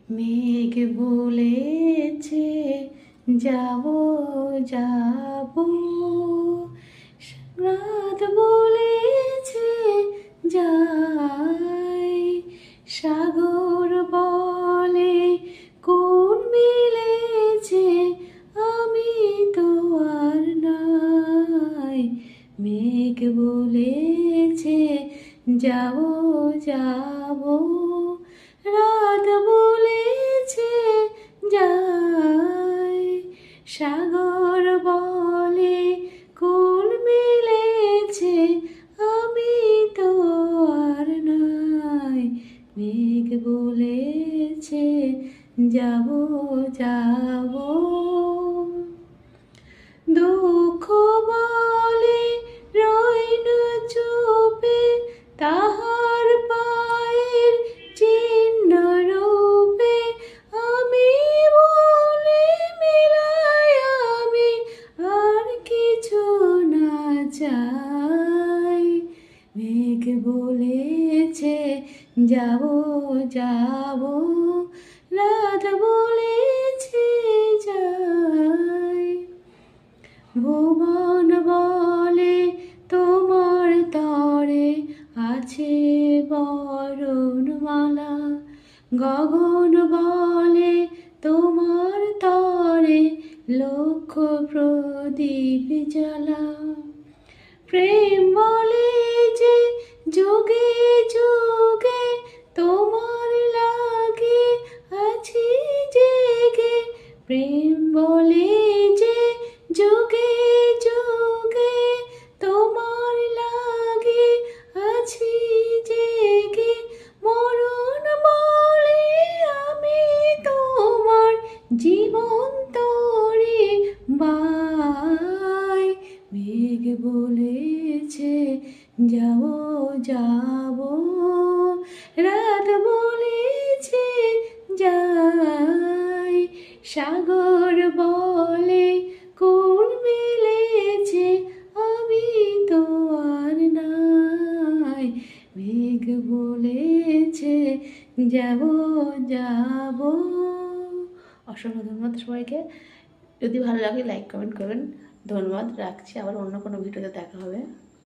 মেঘ বলেছে যাব যাব, রাত বলেছে যাই, সাগর বলে কোন মিলেছে আমি তো আর নাই। মেঘ বলেছে যাব যাব, রাত বলেছে যাই, সাগর বলে কোন মিলেছে আমি তো আর নাই। মেঘ বলেছে যাব যাব, দুঃখ বলে রইন চুপে তাহার পায়ের চিহ্ন রূপে, আমি বলে মিলাই আমি আর কিছু না চাই। মেঘ বলেছে যাব যাব, রাত বলেছে যাই, ভুবন বলে তোমার তরে আছে বরণমালা, গগন বলে তোমার তরে লক্ষ প্রদীপ জ্বালা, প্রেম বলে যে যুগে যুগে তোমার লাগে আছি জেগে, প্রেম বলে যে যুগে যুগে তোমার লাগে আছি জেগে, মরণ বলে আমি তোমার জীবন তোরে বাই। মেঘ বলেছে যাব যাব, রাত বলেছে যাই, সাগর বলে কোন মিলেছে আমি তো আর নাই। মেঘ বলেছে যাব যাব। অসংখ্য ধন্যবাদ সবাইকে। যদি ভালো লাগে লাইক কমেন্ট করবেন। ধন্যবাদ, রাখছি। আবার অন্য কোনো ভিডিওতে দেখা হবে।